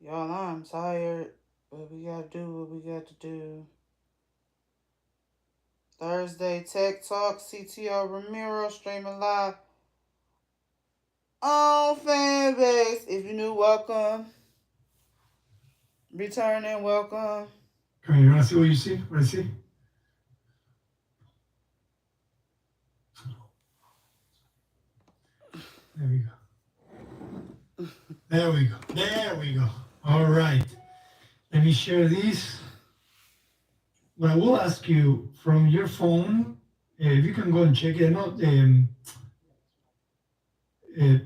Y'all, I'm tired, but we gotta do what we got to do. Thursday Tech Talk, CTO Ramiro streaming live on Fanbase. If you're new, welcome. Returning, welcome. Come here, you want to see what you see? What I see? There we go. There we go. There we go. All right. Let me share these. What I will ask you from your phone, if you can go and check it out. Uh,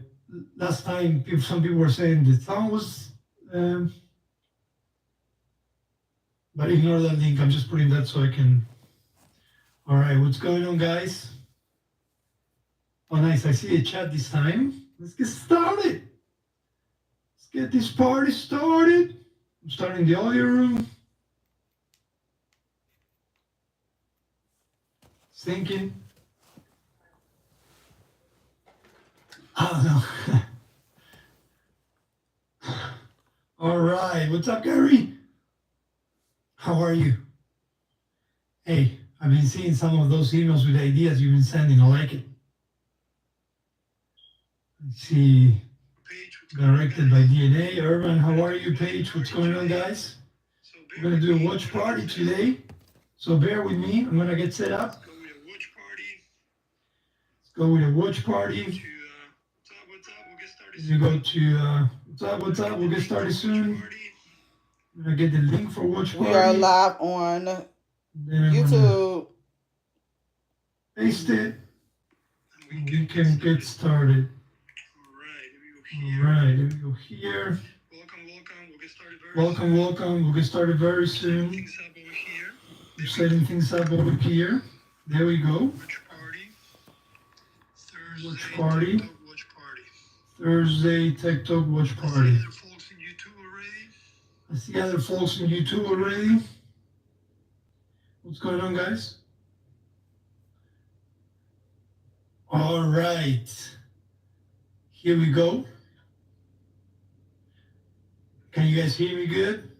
Last time, some people were saying the sound was, um, but ignore that link. I'm just putting that so I can. All right, what's going on, guys? Oh, nice. I see a chat this time. Let's get started. Let's get this party started. I'm starting the audio room. Thinking. I don't know. All right. What's up, Gary? How are you? Hey, I've been seeing some of those emails with ideas you've been sending. I like it. Let's see. Directed by DNA. Urban, how are you, Paige? What's going on, guys? We're going to do a watch party today. So bear with me. I'm going to get set up. Let's go with a watch party. You go to what's up? We'll get started soon. I'm gonna get the link for watch party. We are live on YouTube. Paste it. We can get started. All right, here we go here. Welcome. We'll get started very soon. We're setting things up over here. There we go. Watch party. Thursday Tech Talk watch party. I see other folks in YouTube already. What's going on, guys? All right. Here we go. Can you guys hear me good?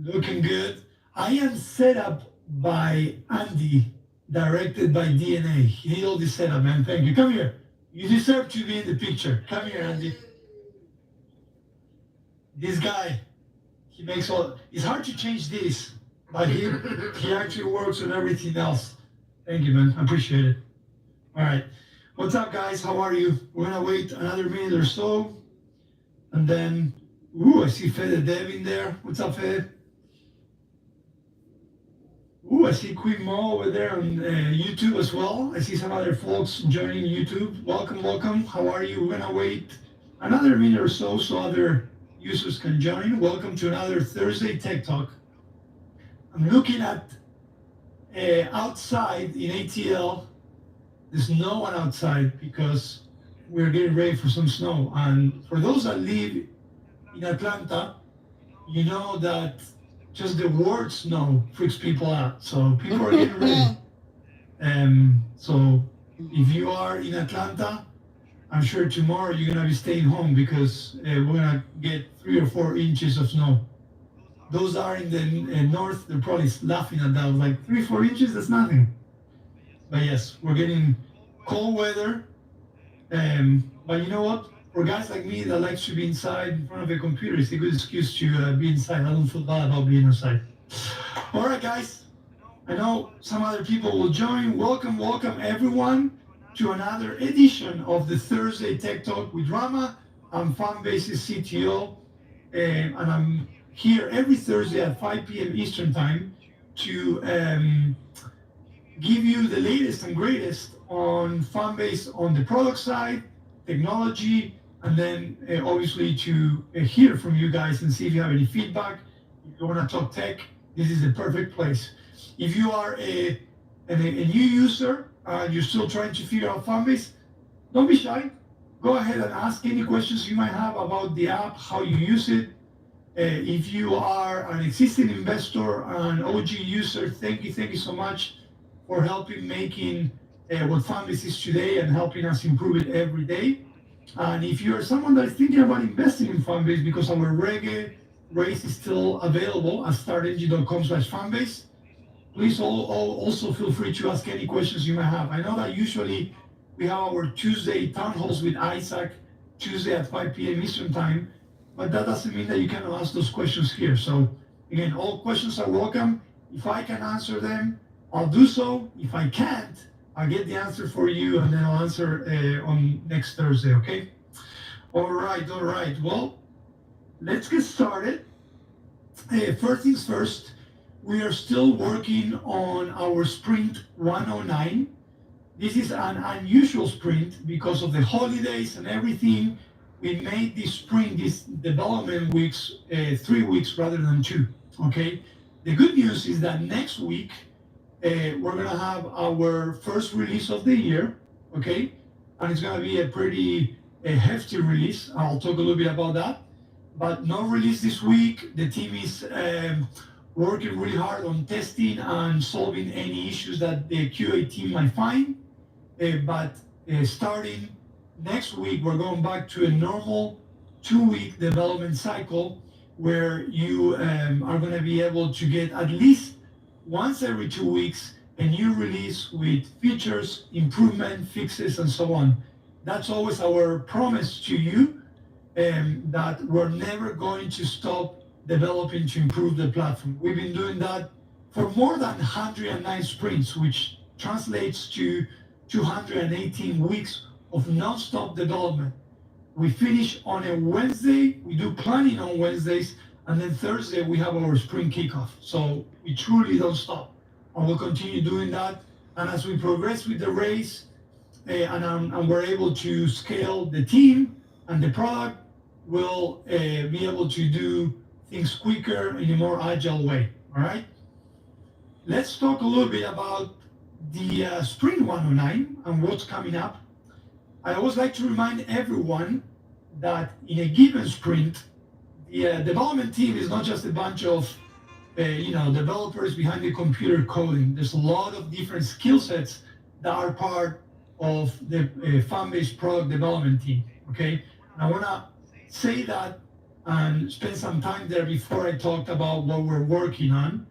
Looking good. I am set up by Andy, directed by DNA. He did all this setup, man. Thank you. Come here. You deserve to be in the picture. Come here, Andy. This guy, he makes all. It's hard to change this, but he actually works on everything else. Thank you, man. I appreciate it. All right. What's up, guys? How are you? We're gonna wait another minute or so, and then, I see Fede Dev in there. What's up, Fede? I see Queen Mo over there on YouTube as well. I see some other folks joining YouTube. Welcome. How are you? We're gonna wait another minute or so other users can join. Welcome to another Thursday Tech Talk. I'm looking at outside in ATL. There's no one outside because we're getting ready for some snow. And for those that live in Atlanta, you know that just the word snow freaks people out. So people are getting ready. So if you are in Atlanta, I'm sure tomorrow you're gonna be staying home because we're gonna get 3 or 4 inches of snow. Those are in the north, they're probably laughing at that. Like 3, 4 inches, that's nothing. But yes, we're getting cold weather. But you know what? For guys like me that likes to be inside in front of a computer, it's a good excuse to be inside. I don't feel bad about being outside. All right, guys. I know some other people will join. Welcome everyone to another edition of the Thursday Tech Talk with Rama. I'm Fanbase's CTO, and I'm here every Thursday at 5 p.m. Eastern Time to give you the latest and greatest on Fanbase on the product side, technology, and then obviously to hear from you guys and see if you have any feedback. If you want to talk tech, this is the perfect place. If you are a new user, you're still trying to figure out Fanbase, don't be shy. Go ahead and ask any questions you might have about the app, how you use it. If you are an existing investor, an OG user, thank you so much for helping making what Fanbase is today and helping us improve it every day. And if you're someone that is thinking about investing in Fanbase, because our reggae race is still available at startng.com/fanbase, please also feel free to ask any questions you may have. I know that usually we have our Tuesday town halls with Isaac, Tuesday at 5 p.m. Eastern Time, but that doesn't mean that you cannot ask those questions here. So again, all questions are welcome. If I can answer them, I'll do so. If I can't, I'll get the answer for you and then I'll answer on next Thursday, okay? All right. Well, let's get started. First things first, we are still working on our sprint 109. This is an unusual sprint because of the holidays and everything. We made this sprint, these development weeks, 3 weeks rather than 2, okay? The good news is that next week, we're gonna have our first release of the year, okay? And it's gonna be a pretty hefty release. I'll talk a little bit about that. But no release this week. The team is working really hard on testing and solving any issues that the QA team might find. But starting next week, we're going back to a normal 2-week development cycle where you are going to be able to get at least once every 2 weeks a new release with features, improvement, fixes, and so on. That's always our promise to you, that we're never going to stop developing to improve the platform. We've been doing that for more than 109 sprints, which translates to 218 weeks of non-stop development. We finish on a Wednesday, we do planning on Wednesdays, and then Thursday we have our sprint kickoff. So we truly don't stop, and we'll continue doing that. And as we progress with the race, and we're able to scale the team and the product, we'll be able to do things quicker in a more agile way, all right? Let's talk a little bit about the Sprint 109 and what's coming up. I always like to remind everyone that in a given sprint, the development team is not just a bunch of developers behind the computer coding. There's a lot of different skill sets that are part of the Fanbase product development team, okay? And I wanna say that and spend some time there before I talked about what we're working on,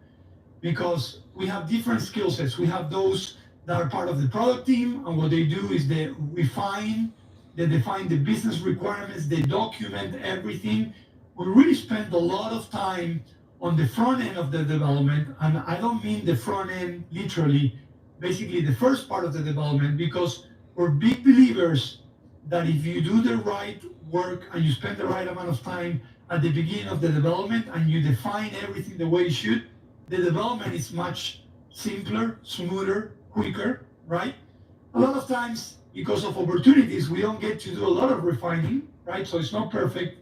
because we have different skill sets. We have those that are part of the product team, and what they do is they define the business requirements, they document everything. We really spend a lot of time on the front end of the development, and I don't mean the front end literally, basically the first part of the development, because we're big believers that if you do the right work and you spend the right amount of time at the beginning of the development and you define everything the way you should, the development is much simpler, smoother, quicker, right? A lot of times, because of opportunities, we don't get to do a lot of refining, right? So it's not perfect,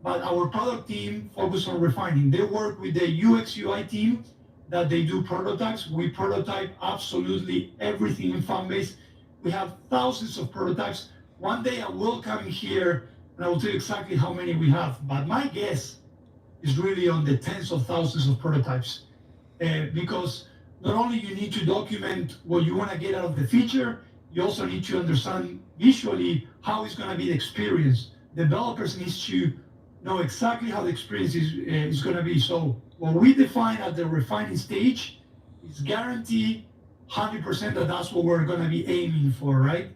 but our product team focus on refining. They work with the UX UI team that they do prototypes. We prototype absolutely everything in Fanbase. We have thousands of prototypes. One day I will come here and I will tell you exactly how many we have, but my guess is really on the tens of thousands of prototypes. Because not only you need to document what you want to get out of the feature, you also need to understand visually how it's going to be the experience. Developers need to know exactly how the experience is going to be. So what we define at the refining stage is guaranteed 100% that that's what we're going to be aiming for, right?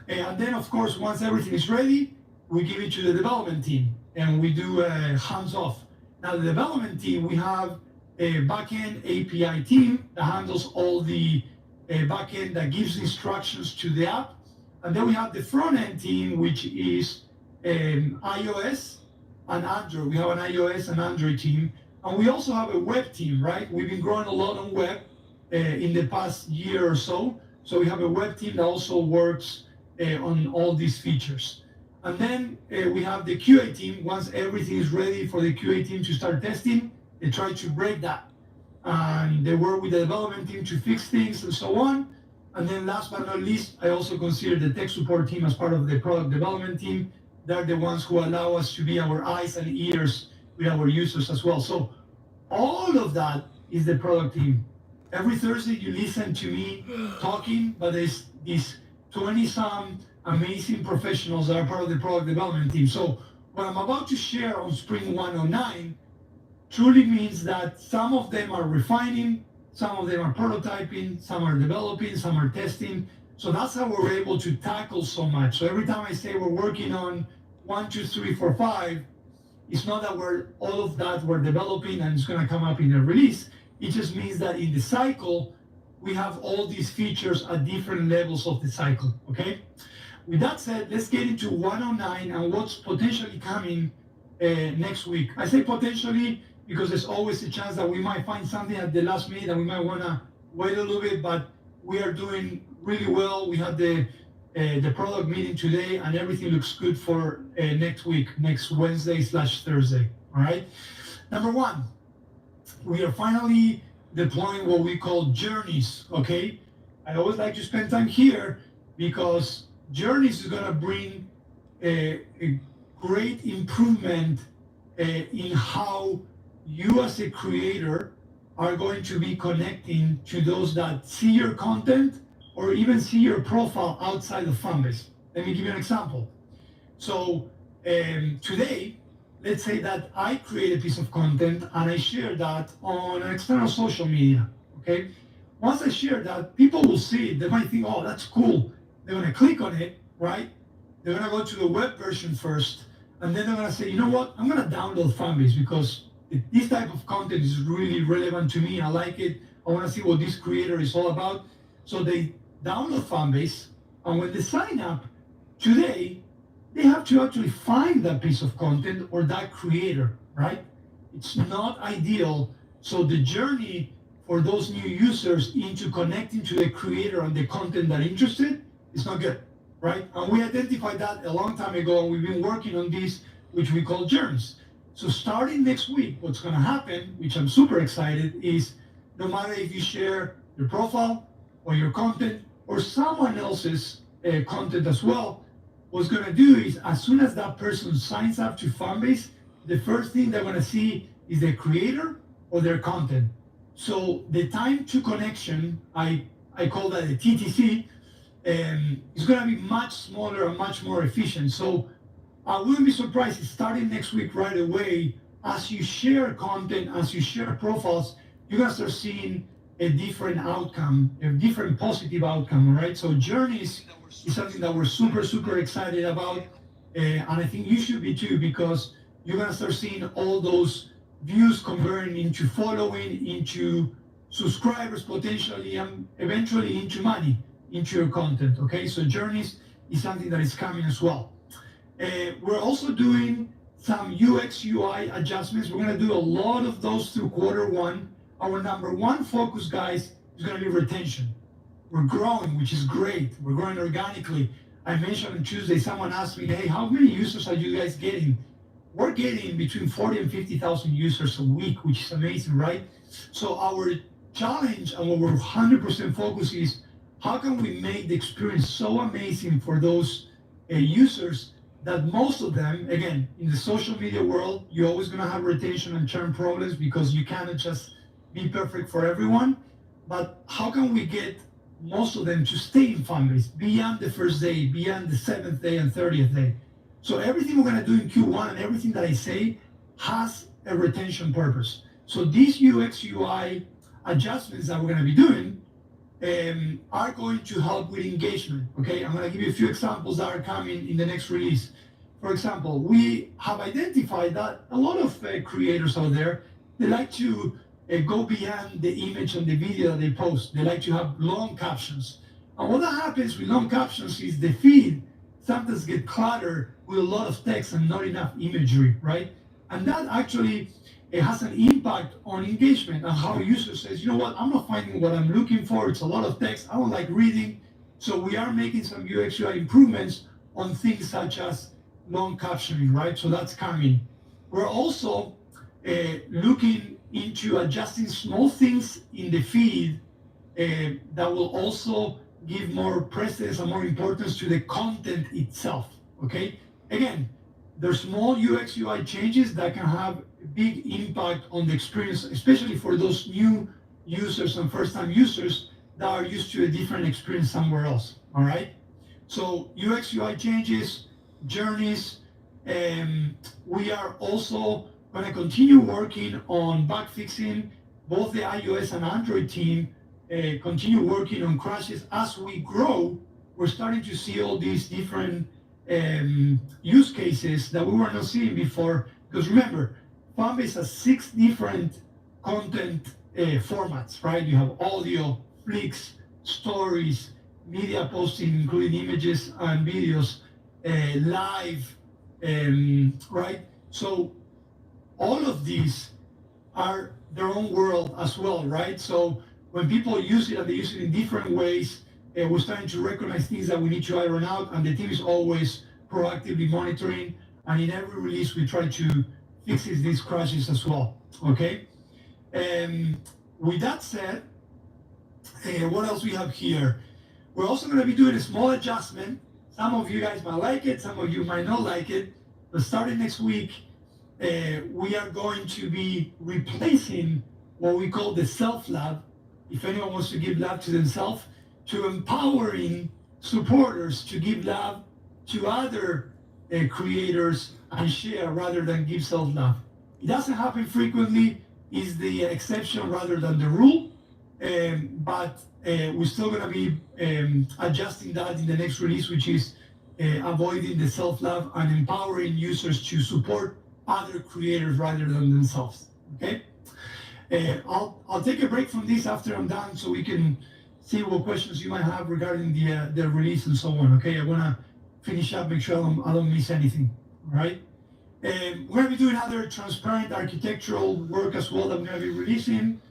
And then, of course, once everything is ready, we give it to the development team and we do hands-off. Now, the development team, we have a backend API team that handles all the backend that gives instructions to the app. And then we have the front-end team, which is iOS and Android. We have an iOS and Android team. And we also have a web team, right? We've been growing a lot on web in the past year or so. So we have a web team that also works on all these features. And then we have the QA team. Once everything is ready for the QA team to start testing, they try to break that. And they work with the development team to fix things and so on. And then last but not least, I also consider the tech support team as part of the product development team. They're the ones who allow us to be our eyes and ears with our users as well. So all of that is the product team. Every Thursday you listen to me talking, but there's these 20 some amazing professionals that are part of the product development team. So what I'm about to share on Spring 109 truly means that some of them are refining, some of them are prototyping, some are developing, some are testing. So that's how we're able to tackle so much. So every time I say we're working on 1, 2, 3, 4, 5, it's not that all of that we're developing and it's going to come up in a release. It just means that in the cycle, we have all these features at different levels of the cycle, okay? With that said, let's get into 109 and what's potentially coming next week. I say potentially because there's always a chance that we might find something at the last minute and we might want to wait a little bit, but we are doing really well. We had the product meeting today and everything looks good for next week, next Wednesday/Thursday, all right? Number one, we are finally deploying what we call journeys, okay? I always like to spend time here because journeys is gonna bring a great improvement in how you as a creator are going to be connecting to those that see your content or even see your profile outside of Fanbase. Let me give you an example. So today, let's say that I create a piece of content and I share that on an external social media, okay? Once I share that, people will see it. They might think, oh, that's cool. They're gonna click on it, right? They're gonna go to the web version first, and then they're gonna say, you know what? I'm gonna download Fanbase because this type of content is really relevant to me. I like it. I wanna see what this creator is all about. So they download Fanbase, and when they sign up today, they have to actually find that piece of content or that creator, right? It's not ideal. So the journey for those new users into connecting to the creator and the content they're interested is not good, right? And we identified that a long time ago, and we've been working on this, which we call journeys. So starting next week, what's gonna happen, which I'm super excited, is no matter if you share your profile or your content or someone else's content as well, what's gonna do is as soon as that person signs up to Fanbase, the first thing they're gonna see is their creator or their content. So the time to connection, I call that a TTC, is gonna be much smaller and much more efficient. So I wouldn't be surprised if starting next week right away, as you share content, as you share profiles, you're gonna start seeing a different outcome, a different positive outcome, all right? So journeys is something that we're super, super excited about. And I think you should be too, because you're gonna start seeing all those views converting into following, into subscribers potentially, and eventually into money, into your content, okay? So journeys is something that is coming as well. We're also doing some UX, UI adjustments. We're gonna do a lot of those through Q1. Our number one focus, guys, is gonna be retention. We're growing, which is great. We're growing organically. I mentioned on Tuesday, someone asked me, hey, how many users are you guys getting? We're getting between 40 and 50,000 users a week, which is amazing, right? So our challenge and what we're 100% focused is, how can we make the experience so amazing for those users that most of them, again, in the social media world, you're always gonna have retention and churn problems because you cannot just be perfect for everyone. But how can we get most of them to stay in Fanbase beyond the first day, beyond the 7th day and 30th day? So everything we're gonna do in Q1 and everything that I say has a retention purpose. So these UX, UI adjustments that we're gonna be doing are going to help with engagement, okay? I'm gonna give you a few examples that are coming in the next release. For example, we have identified that a lot of creators out there, they like to go beyond the image and the video that they post. They like to have long captions. And what that happens with long captions is the feed sometimes get cluttered with a lot of text and not enough imagery, right? And that actually it has an impact on engagement and how a user says, you know what, I'm not finding what I'm looking for. It's a lot of text. I don't like reading. So we are making some UX UI improvements on things such as long captioning, right? So that's coming. We're also looking into adjusting small things in the feed that will also give more precedence and more importance to the content itself, okay? Again, there's small UX UI changes that can have a big impact on the experience, especially for those new users and first-time users that are used to a different experience somewhere else, all right? So UX UI changes, journeys. We are also going to continue working on bug fixing. Both the iOS and Android team continue working on crashes. As we grow, we're starting to see all these different use cases that we were not seeing before. Because remember, Fanbase has 6 different content formats, right? You have audio, flicks, stories, media posting, including images and videos, live, right? So all of these are their own world as well, right? So when people use it and they use it in different ways, we're starting to recognize things that we need to iron out, and the team is always proactively monitoring. And in every release, we try to fix these crashes as well. Okay. With that said, what else we have here? We're also going to be doing a small adjustment. Some of you guys might like it, some of you might not like it. But starting next week, we are going to be replacing what we call the self-lab. If anyone wants to give love to themselves, to empowering supporters to give love to other creators and share rather than give self-love. It doesn't happen frequently, is the exception rather than the rule, but we're still going to be adjusting that in the next release, which is avoiding the self-love and empowering users to support other creators rather than themselves. Okay, I'll take a break from this after I'm done, so we can see what questions you might have regarding the release and so on. Okay, I want to finish up, make sure I don't miss anything. All right. We're going to be doing other transparent architectural work as well that we're going to be releasing.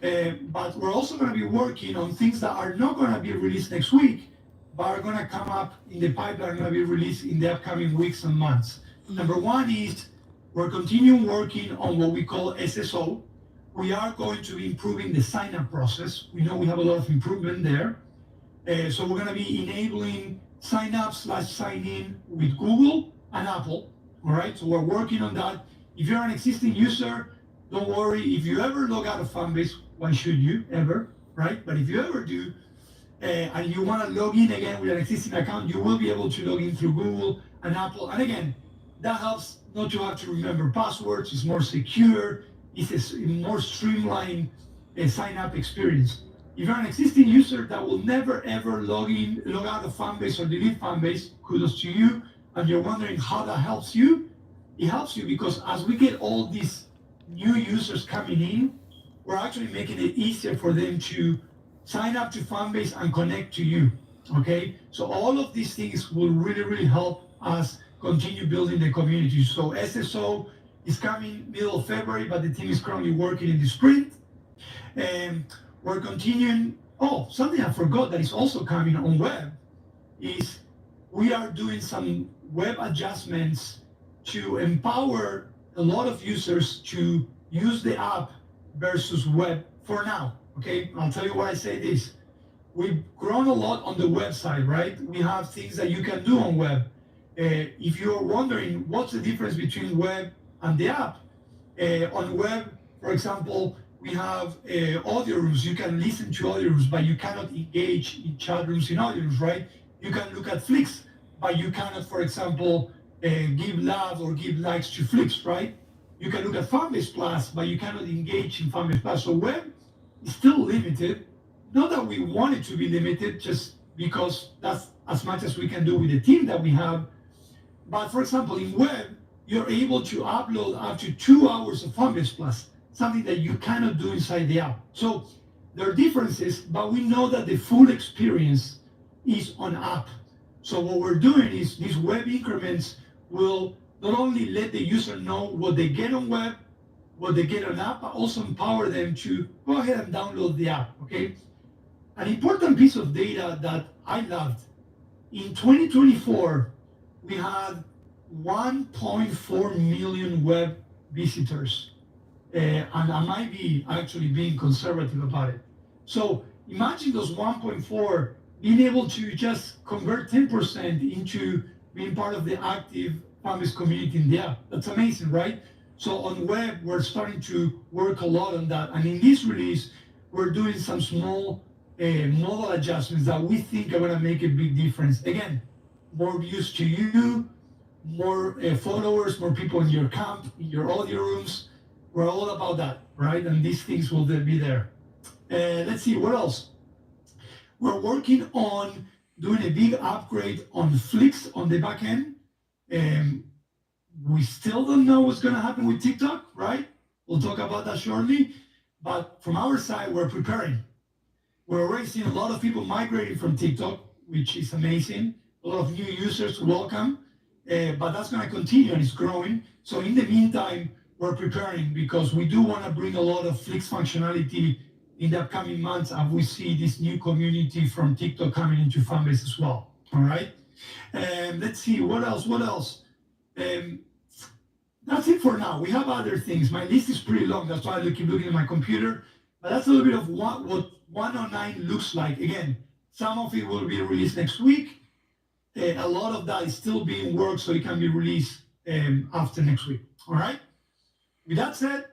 But we're also going to be working on things that are not going to be released next week, but are going to come up in the pipeline, going to be released in the upcoming weeks and months. Number one is we're continuing working on what we call SSO. We are going to be improving the sign-up process. We know we have a lot of improvement there. So we're going to be enabling sign-up/sign-in with Google and Apple. All right, so we're working on that. If you're an existing user, don't worry. If you ever log out of Fanbase, why should you ever, right? But if you ever do, and you want to log in again with an existing account, you will be able to log in through Google and Apple. And again, that helps not to have to remember passwords. It's more secure. It's a more streamlined sign-up experience. If you're an existing user that will never ever log out of Fanbase or delete Fanbase, kudos to you. And you're wondering how that helps you, it helps you because as we get all these new users coming in, we're actually making it easier for them to sign up to Fanbase and connect to you. Okay, so all of these things will really, really help us continue building the community. So SSO is coming middle of February, but the team is currently working in the sprint. And we're continuing. Oh, something I forgot that is also coming on web is we are doing some web adjustments to empower a lot of users to use the app versus web for now. Okay, I'll tell you why I say this. We've grown a lot on the website, right? We have things that you can do on web. If you're wondering what's the difference between web and the app, on web, for example, we have audio rooms. You can listen to audio rooms, but you cannot engage in chat rooms in audio rooms, right? You can look at flicks, but you cannot, for example, give love or give likes to flicks, right? You can look at Fanbase Plus, but you cannot engage in Fanbase Plus. So web is still limited. Not that we want it to be limited, just because that's as much as we can do with the team that we have. But for example, in web, you're able to upload up to 2 hours of Fanbase Plus, something that you cannot do inside the app. So there are differences, but we know that the full experience is on app. So what we're doing is these web increments will not only let the user know what they get on web, what they get on app, but also empower them to go ahead and download the app, okay? An important piece of data that I loved, in 2024, we had 1.4 million web visitors. And I might be actually being conservative about it. So imagine those 1.4 being able to just convert 10% into being part of the active Fanbase community in the app. That's amazing, right? So on web, we're starting to work a lot on that. And in this release, we're doing some small model adjustments that we think are going to make a big difference. Again, more views to you, more followers, more people in your camp, in your audio rooms. We're all about that, right? And these things will be there. Let's see, what else? We're working on doing a big upgrade on Flix on the back end. We still don't know what's going to happen with TikTok, right? We'll talk about that shortly. But from our side, we're preparing. We're already seeing a lot of people migrating from TikTok, which is amazing. A lot of new users, welcome. But that's going to continue and it's growing. So in the meantime, we're preparing because we do want to bring a lot of Flix functionality in the upcoming months, and we see this new community from TikTok coming into Fanbase as well. All right. Let's see what else. That's it for now. We have other things. My list is pretty long. That's why I keep looking at my computer. But that's a little bit of what 109 looks like. Again, some of it will be released next week. A lot of that is still being worked, so it can be released after next week. All right. With that said,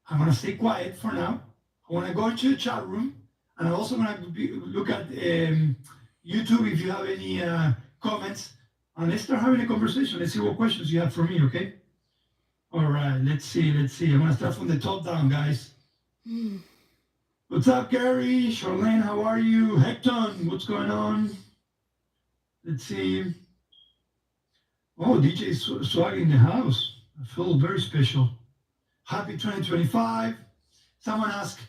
I'm going to stay quiet for now. I want to go into the chat room, and I'm also going to look at YouTube if you have any comments. And let's start having a conversation. Let's see what questions you have for me, okay? All right, let's see. I'm going to start from the top down, guys. What's up, Gary? Charlene, how are you? Hecton, what's going on? Let's see. Oh, DJ Swag in the house. I feel very special. Happy 2025. Someone asked,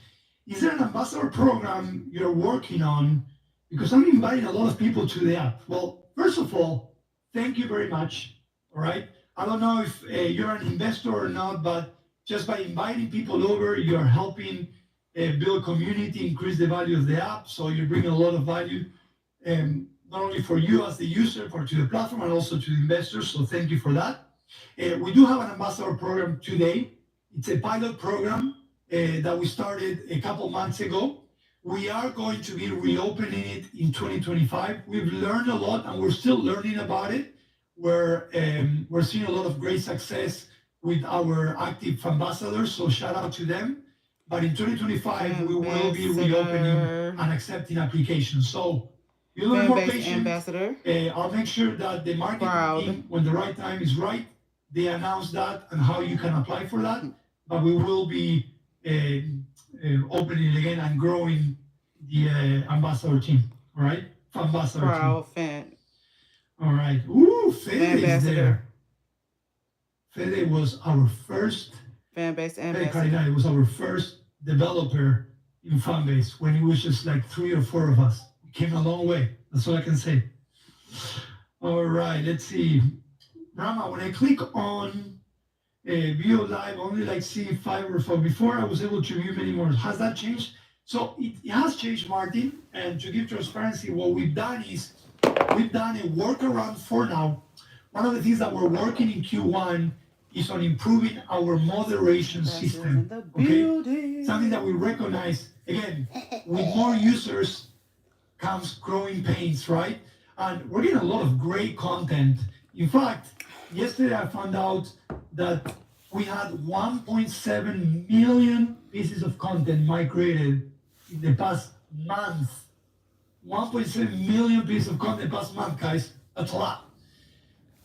is there an ambassador program you're working on? Because I'm inviting a lot of people to the app. Well, first of all, thank you very much. All right. I don't know if you're an investor or not, but just by inviting people over, you're helping build community, increase the value of the app. So you're bringing a lot of value, not only for you as the user, but to the platform and also to the investors. So thank you for that. We do have an ambassador program today. It's a pilot program that we started a couple months ago. We are going to be reopening it in 2025. We've learned a lot and we're still learning about it. We're seeing a lot of great success with our active ambassadors, so shout out to them. But in 2025, we will be reopening and accepting applications. So be a little more patient. Ambassador. I'll make sure that the marketing team, when the right time is right, they announce that and how you can apply for that. But we will be opening again and growing the ambassador team. All right, ambassador team. All right. Ooh, Fede is there. Fede was our first Fanbase ambassador. It was our first developer in Fanbase when it was just like 3 or 4 of us. We came a long way. That's all I can say. All right, let's see. Rama, when I click on view live, only like see 5 or 4. Before I was able to view many more. Has that changed? So it has changed, Martin. And to give transparency, what we've done is we've done a workaround for now. One of the things that we're working in Q1 is on improving our moderation system. Okay? Something that we recognize, again, with more users comes growing pains, right? And we're getting a lot of great content. In fact, yesterday I found out that we had 1.7 million pieces of content migrated in the past month. 1.7 million pieces of content past month, guys. That's a lot.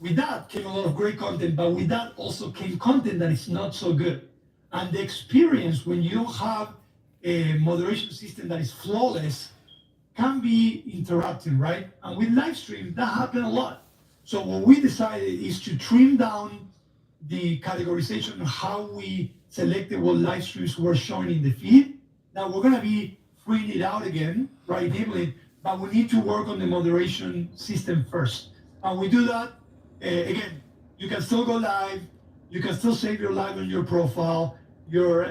With that came a lot of great content, but with that also came content that is not so good. And the experience when you don't have a moderation system that is flawless can be interrupting, right? And with live stream, that happened a lot. So what we decided is to trim down the categorization of how we selected what live streams were showing in the feed. Now we're gonna be freeing it out again, right, enabling it, but we need to work on the moderation system first. And we do that, again, you can still go live, you can still save your live on your profile, your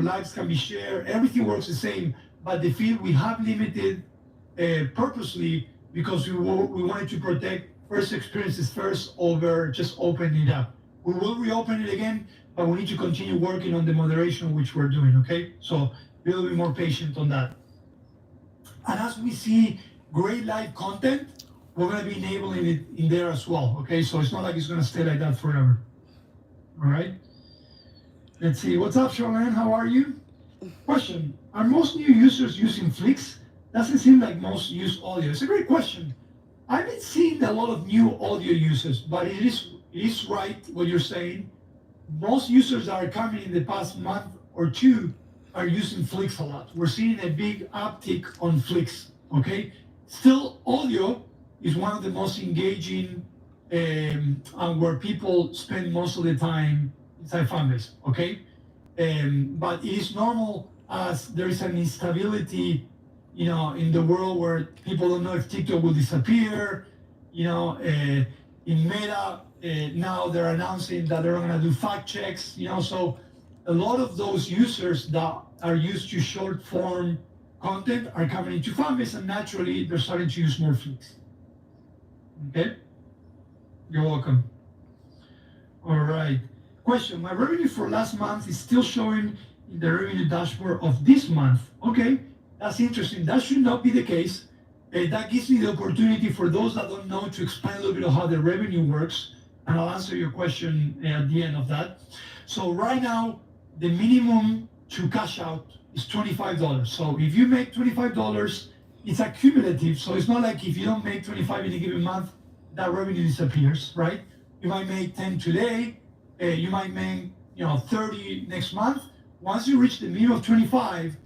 lives can be shared, everything works the same, but the feed we have limited purposely because we wanted to protect first experiences first over just opening it up. We will reopen it again, but we need to continue working on the moderation, which we're doing, okay? So be a little bit more patient on that. And as we see great live content, we're gonna be enabling it in there as well, okay? So it's not like it's gonna stay like that forever, all right? Let's see, what's up, Charlene, how are you? Question: are most new users using Flix? Doesn't seem like most use audio. It's a great question. I've been seeing a lot of new audio users, but it is right what you're saying. Most users that are coming in the past month or two are using Flix a lot. We're seeing a big uptick on Flix. Okay, still audio is one of the most engaging and where people spend most of the time inside Fanbase. Okay, but it is normal as there is an instability, in the world where people don't know if TikTok will disappear. In Meta, now they're announcing that they're going to do fact checks. So a lot of those users that are used to short form content are coming into Fanbase, and naturally they're starting to use more Flix. Okay, you're welcome. All right. Question: my revenue for last month is still showing in the revenue dashboard of this month. Okay, that's interesting. That should not be the case. That gives me the opportunity for those that don't know to explain a little bit of how the revenue works, and I'll answer your question at the end of that. So right now, the minimum to cash out is $25. So if you make $25, it's accumulative. So it's not like if you don't make 25 in a given month, that revenue disappears, right? You might make 10 today, you might make 30 next month. Once you reach the minimum of 25,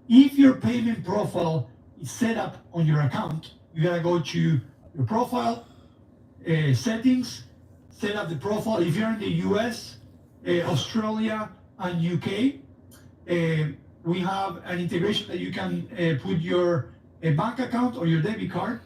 if your payment profile is set up on your account, you gotta go to your profile, settings, set up the profile. If you're in the US, Australia, and UK, we have an integration that you can put your bank account or your debit card.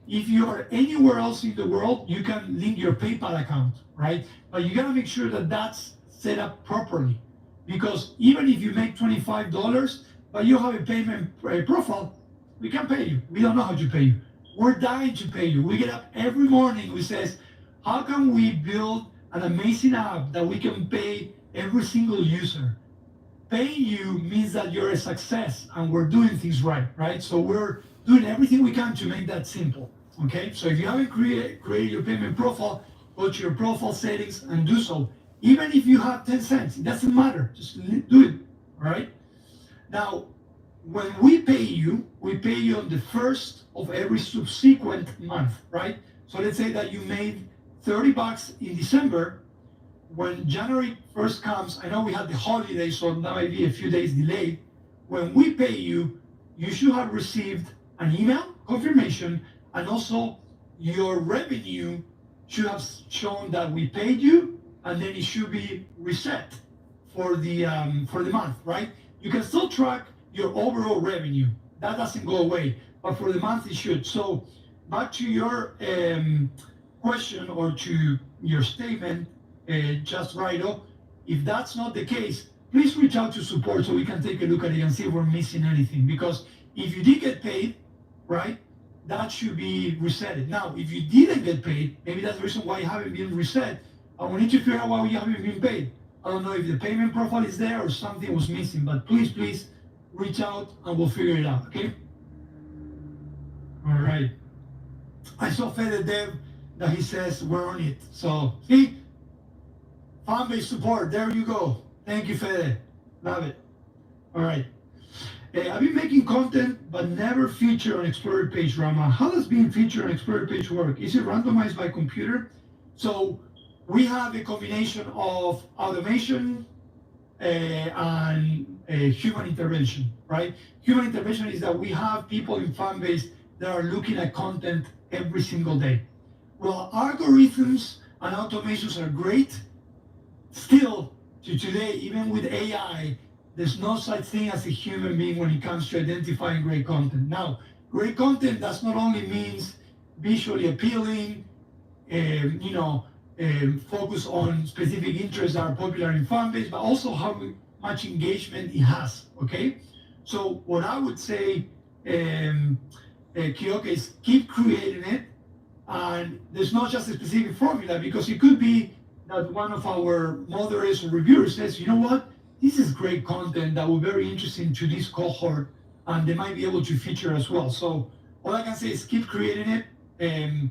If you are anywhere else in the world, you can link your PayPal account, right? But you gotta make sure that that's set up properly, because even if you make $25, but you have a payment profile, we can't pay you. We don't know how to pay you. We're dying to pay you. We get up every morning. We says, how can we build an amazing app that we can pay every single user? Paying you means that you're a success and we're doing things right? So we're doing everything we can to make that simple. Okay, so if you haven't created your payment profile, go to your profile settings and do so. Even if you have 10 cents, it doesn't matter. Just do it. All right. Now, when we pay you on the first of every subsequent month, right? So let's say that you made $30 in December. When January 1st comes, I know we had the holiday, so that might be a few days delayed. When we pay you, you should have received an email confirmation, and also your revenue should have shown that we paid you, and then it should be reset for the month, right? You can still track your overall revenue. That doesn't go away, but for the month it should. So back to your question or to your statement, just right up. If that's not the case, please reach out to support so we can take a look at it and see if we're missing anything. Because if you did get paid, right, that should be reset. Now, if you didn't get paid, maybe that's the reason why you haven't been reset. And we need to figure out why you haven't been paid. I don't know if the payment profile is there or something was missing, but please reach out and we'll figure it out, okay? All right. I saw Fede Dev that he says we're on it. So, see? Fanbase support, there you go. Thank you, Fede. Love it. All right. I've been making content but never featured on Explorer page, Rama. How does being featured on Explorer page work? Is it randomized by computer? So we have a combination of automation and human intervention, right? Human intervention is that we have people in Fanbase that are looking at content every single day. Well, algorithms and automations are great. Still, to today, even with AI, there's no such thing as a human being when it comes to identifying great content. Now, great content does not only means visually appealing, focus on specific interests that are popular in Fanbase, but also how much engagement it has, okay? So what I would say, Kyoka, is keep creating it, and there's not just a specific formula, because it could be that one of our moderators or reviewers says, you know what, this is great content that will be very interesting to this cohort, and they might be able to feature as well. So all I can say is keep creating it, and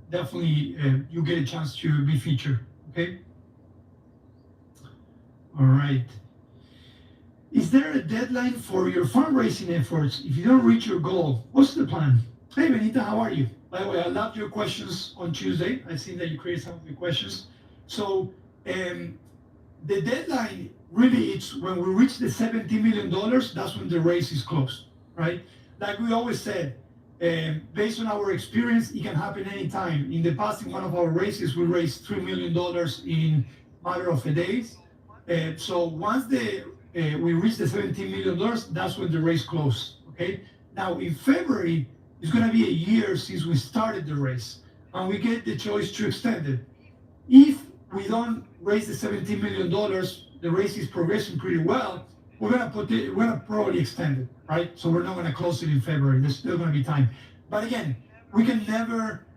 definitely you get a chance to be featured, okay? All right. Is there a deadline for your fundraising efforts? If you don't reach your goal, what's the plan? Hey, Benita, how are you? By the way, I loved your questions on Tuesday. I've seen that you created some of your questions. So the deadline really, it's when we reach the $70 million, that's when the race is closed, right? Like we always said, based on our experience, it can happen anytime. In the past, in one of our races, we raised $3 million in a matter of a days. So once we reach the $17 million, that's when the race closed, okay? Now, in February, it's gonna be a year since we started the race, and we get the choice to extend it. If we don't raise the $17 million, the race is progressing pretty well, we're gonna probably extend it, right? So we're not gonna close it in February. There's still gonna be time. But again, we can never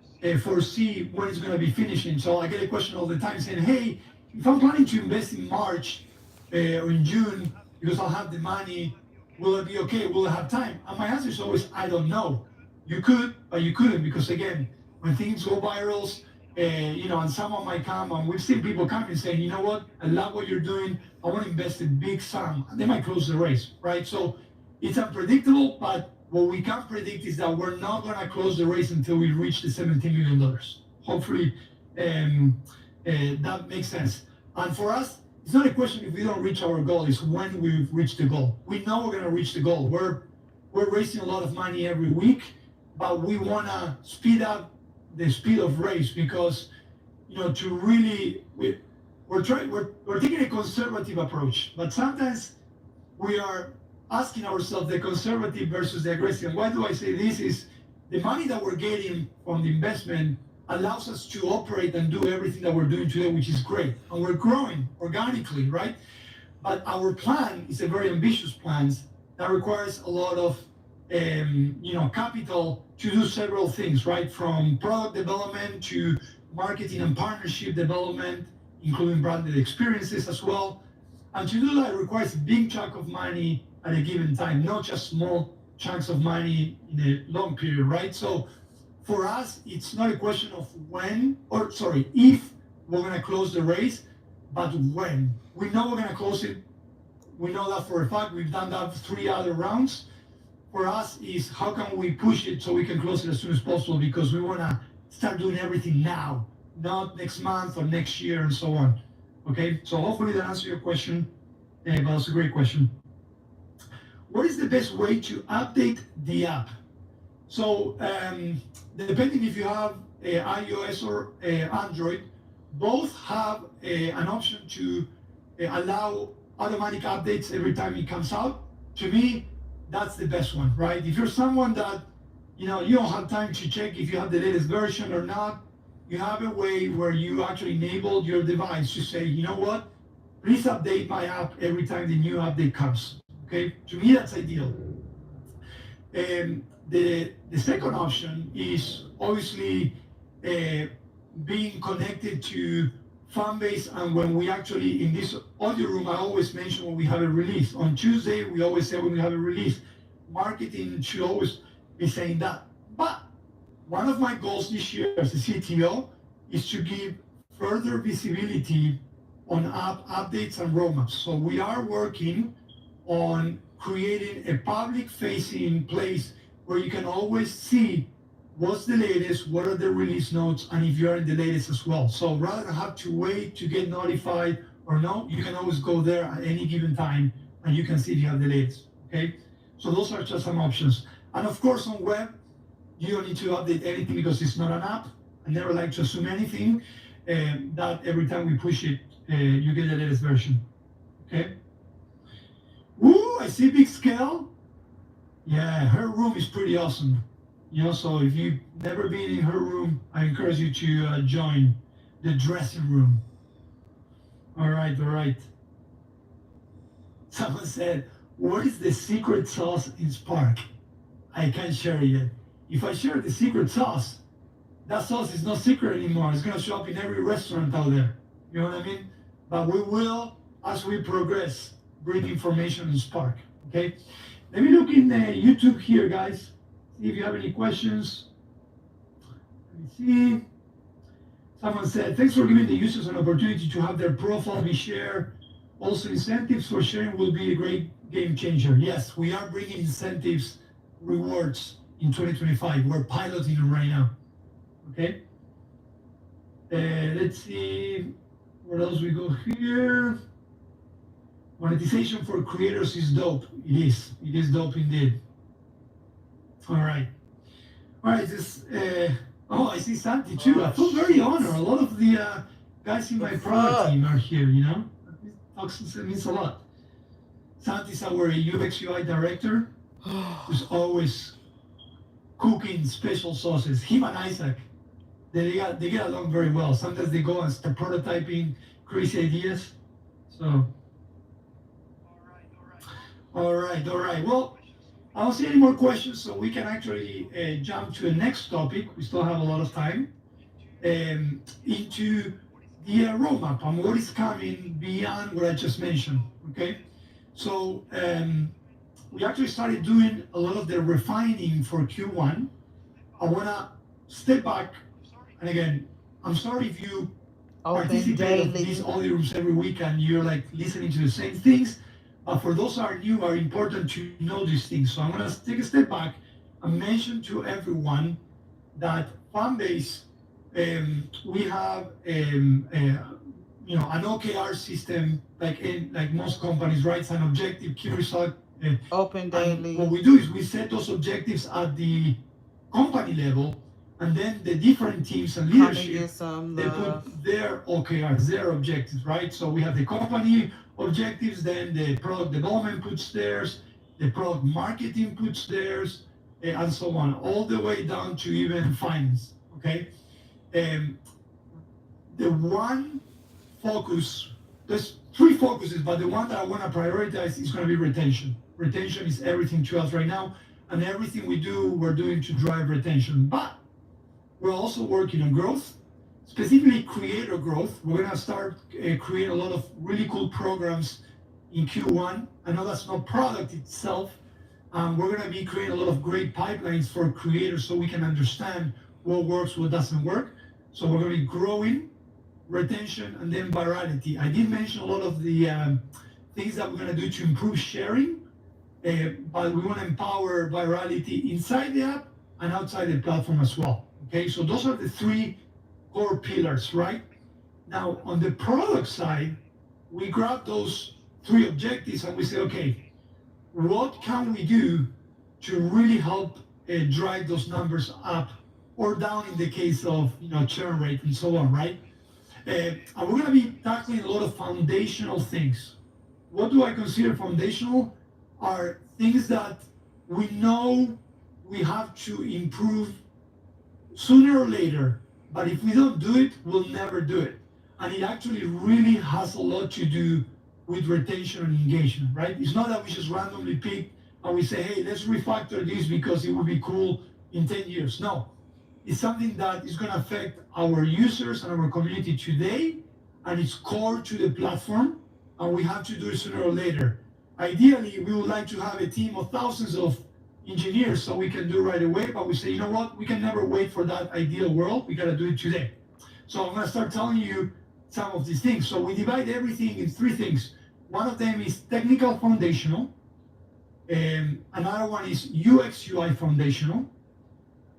foresee when it's gonna be finishing. So I get a question all the time saying, hey, if I'm planning to invest in March or in June because I'll have the money, will it be okay? Will I have time? And my answer is always, I don't know. You could, but you couldn't, because again, when things go viral, and someone might come, and we've seen people come and saying, you know what, I love what you're doing, I want to invest a big sum, and they might close the race, right? So it's unpredictable, but what we can predict is that we're not going to close the race until we reach the $17 million. Hopefully, that makes sense. And for us, it's not a question if we don't reach our goal, it's when we've reached the goal. We know we're going to reach the goal. We're raising a lot of money every week, but we want to speed up the speed of race, because to really we're taking a conservative approach, but sometimes we are asking ourselves the conservative versus the aggressive. Why do I say this? Is the money that we're getting from the investment allows us to operate and do everything that we're doing today, which is great, and we're growing organically, right? But our plan is a very ambitious plan that requires a lot of capital to do several things, right? From product development to marketing and partnership development, including branded experiences as well. And to do that, it requires a big chunk of money at a given time, not just small chunks of money in a long period, right? So for us, it's not a question of if we're going to close the race, but when. We know we're going to close it. We know that for a fact. We've done that 3 other rounds. For us is how can we push it so we can close it as soon as possible, because we want to start doing everything now, not next month or next year and so on. Okay, so hopefully that answers your question, but that's a great question. What is the best way to update the app? So depending if you have iOS or Android, both have an option to allow automatic updates every time it comes out. To me, that's the best one, right? If you're someone that, you don't have time to check if you have the latest version or not, you have a way where you actually enable your device to say, you know what, please update my app every time the new update comes, okay? To me, that's ideal. The second option is obviously being connected to Fanbase, and when we actually, in this audio room, I always mention when we have a release. On Tuesday, we always say when we have a release. Marketing should always be saying that. But one of my goals this year as a CTO is to give further visibility on app updates and roadmaps. So we are working on creating a public-facing place where you can always see what's the latest, what are the release notes, and if you're in the latest as well. So rather than have to wait to get notified or no, you can always go there at any given time and you can see if you have the latest, okay? So those are just some options. And of course on web, you don't need to update anything because it's not an app. I never like to assume anything, that every time we push it, you get the latest version, okay? Woo, I see big scale. Yeah, her room is pretty awesome. So if you've never been in her room, I encourage you to join the dressing room. All right. Someone said, what is the secret sauce in Spark? I can't share it yet. If I share the secret sauce, that sauce is not secret anymore. It's going to show up in every restaurant out there. You know what I mean? But we will, as we progress, bring information in Spark. Okay? Let me look in YouTube here, guys. See if you have any questions. Let me see. Someone said, thanks for giving the users an opportunity to have their profile be shared. Also, incentives for sharing will be a great game changer. Yes, we are bringing incentives, rewards in 2025. We're piloting them right now. Okay. Let's see where else we go here. Monetization for creators is dope. It is. It is dope indeed. All right. All right. I see Santi too. I feel very honored. A lot of the guys in my product team are here. It means a lot. Santi's our UX UI director, who's always cooking special sauces. Him and Isaac, they get along very well. Sometimes they go and start prototyping crazy ideas. So, all right. Well, I don't see any more questions, so we can actually jump to the next topic. We still have a lot of time. Into the roadmap and what is coming beyond what I just mentioned. Okay, so we actually started doing a lot of the refining for Q1. I wanna step back, and again, I'm sorry if you participate in these audio rooms every week and you're like listening to the same things. But for those who are new, are important to know these things. So I'm gonna take a step back and mention to everyone that Fanbase, we have an OKR system like most companies, right? It's an objective, key result. Open daily. What we do is we set those objectives at the company level, and then the different teams and leadership, they put their OKRs, their objectives, right? So we have the company objectives, then the product development puts theirs, the product marketing puts theirs, and so on, all the way down to even finance, okay? The one focus, there's three focuses, but the one that I want to prioritize is going to be retention. Retention is everything to us right now, and everything we do, we're doing to drive retention. But we're also working on growth, specifically creator growth. We're going to start creating a lot of really cool programs in Q1. I know that's not product itself. We're going to be creating a lot of great pipelines for creators so we can understand what works, what doesn't work. So we're going to be growing retention and then virality. I did mention a lot of the things that we're going to do to improve sharing, but we want to empower virality inside the app and outside the platform as well. Okay, so those are the three core pillars, right? Now, on the product side, we grab those three objectives and we say, okay, what can we do to really help drive those numbers up or down in the case of churn rate and so on, right? And we're going to be tackling a lot of foundational things. What do I consider foundational? Are things that we know we have to improve sooner or later, but if we don't do it, we'll never do it. And it actually really has a lot to do with retention and engagement, right? It's not that we just randomly pick and we say, hey, let's refactor this because it will be cool in 10 years. No, it's something that is going to affect our users and our community today, and it's core to the platform, and we have to do it sooner or later. Ideally, we would like to have a team of thousands of engineers so we can do right away, but we say, you know what, we can never wait for that ideal world. We got to do it today. So I'm going to start telling you some of these things. So we divide everything in three things. One of them is technical foundational. Another one is UX UI foundational.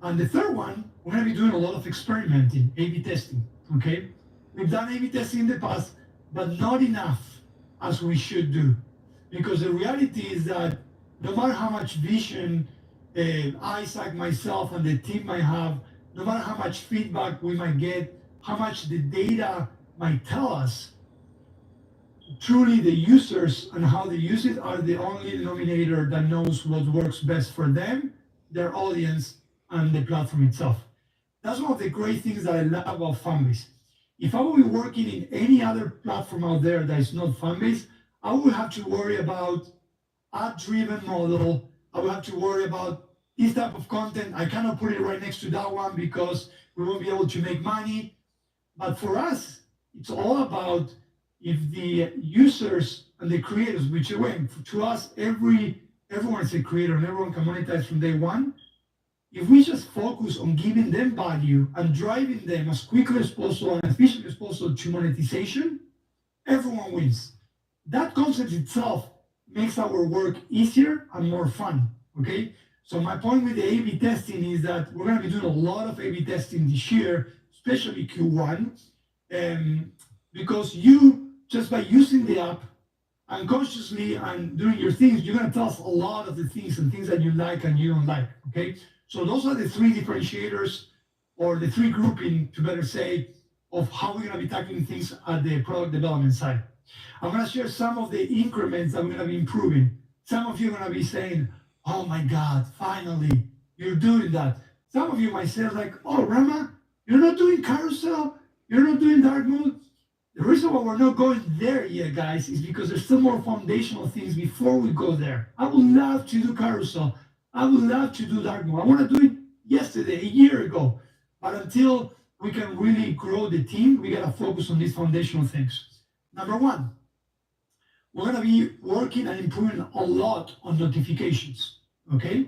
And the third one, we're going to be doing a lot of experimenting, A/B testing, okay? We've done A/B testing in the past, but not enough as we should do. Because the reality is that no matter how much vision Isaac, myself, and the team might have, no matter how much feedback we might get, how much the data might tell us, truly the users and how they use it are the only denominator that knows what works best for them, their audience, and the platform itself. That's one of the great things that I love about Fanbase. If I were working in any other platform out there that is not Fanbase, I would have to worry about ad-driven model. I would have to worry about this type of content. I cannot put it right next to that one because we won't be able to make money. But for us, it's all about if the users and the creators, which again, to us, everyone is a creator and everyone can monetize from day one. If we just focus on giving them value and driving them as quickly as possible and efficiently as possible to monetization, everyone wins. That concept itself makes our work easier and more fun. Okay. So my point with the A/B testing is that we're going to be doing a lot of A/B testing this year, especially Q1, because you, just by using the app unconsciously and doing your things, you're going to tell us a lot of the things and things that you like and you don't like. Okay. So those are the three differentiators, or the three grouping, to better say, of how we're going to be tackling things at the product development side. I'm going to share some of the increments that we're going to be improving. Some of you are going to be saying, oh my God, finally, you're doing that. Some of you might say like, oh, Rama, you're not doing carousel, you're not doing dark mode. The reason why we're not going there yet, guys, is because there's still more foundational things before we go there. I would love to do carousel. I would love to do dark mode. I want to do it yesterday, a year ago. But until we can really grow the team, we got to focus on these foundational things. Number one, we're going to be working and improving a lot on notifications, okay?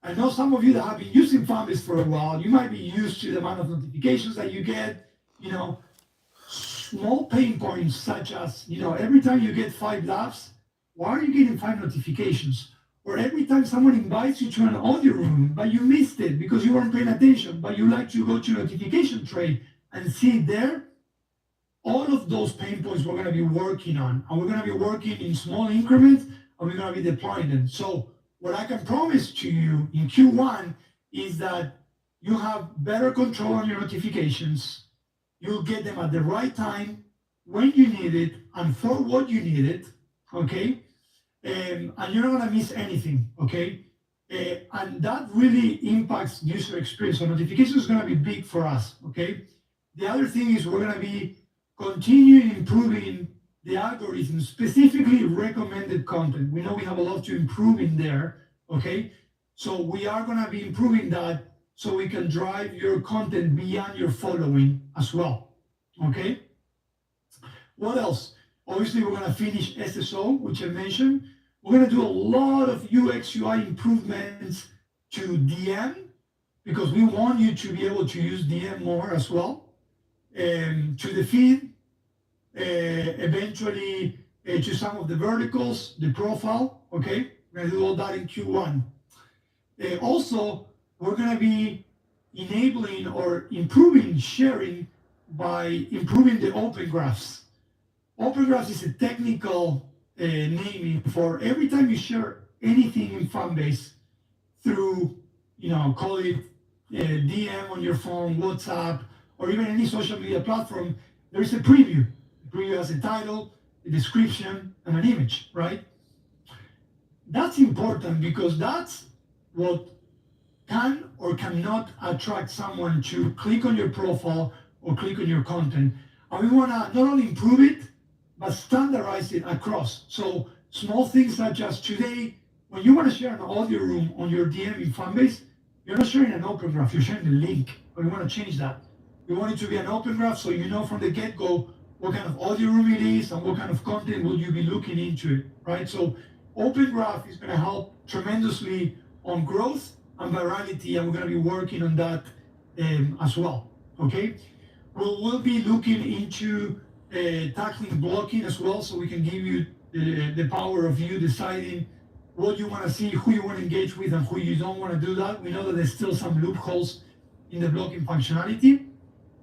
I know some of you that have been using Fanbase for a while, you might be used to the amount of notifications that you get, small pain points such as, every time you get 5 laughs, why are you getting 5 notifications? Or every time someone invites you to an audio room, but you missed it because you weren't paying attention, but you like to go to notification tray and see it there. All of those pain points we're going to be working on, and we're going to be working in small increments, and we're going to be deploying them. So what I can promise to you in Q1 is that you have better control on your notifications. You'll get them at the right time, when you need it, and for what you need it, okay? And you're not going to miss anything, okay? And that really impacts user experience. So notifications is going to be big for us, okay? The other thing is we're going to be continuing improving the algorithm, specifically recommended content. We know we have a lot to improve in there, okay? So we are going to be improving that so we can drive your content beyond your following as well, okay? What else? Obviously, we're going to finish SSO, which I mentioned. We're going to do a lot of UX UI improvements to DM, because we want you to be able to use DM more as well. To the feed, eventually to some of the verticals, the profile, okay? We're going to do all that in Q1. Also, we're going to be enabling or improving sharing by improving the open graphs. Open graphs is a technical naming for every time you share anything in Fanbase through, call it DM on your phone, WhatsApp, or even any social media platform, there is a preview. The preview has a title, a description, and an image, right? That's important because that's what can or cannot attract someone to click on your profile or click on your content. And we want to not only improve it, but standardize it across. So small things such as today, when you want to share an audio room on your DM in Fanbase, you're not sharing an open graph, you're sharing the link, but we want to change that. We want it to be an open graph so you know from the get-go what kind of audio room it is and what kind of content will you be looking into it, right? So open graph is going to help tremendously on growth and virality, and we're going to be working on that as well, okay? We'll be looking into tackling blocking as well, so we can give you the power of you deciding what you want to see, who you want to engage with, and who you don't want to do that. We know that there's still some loopholes in the blocking functionality.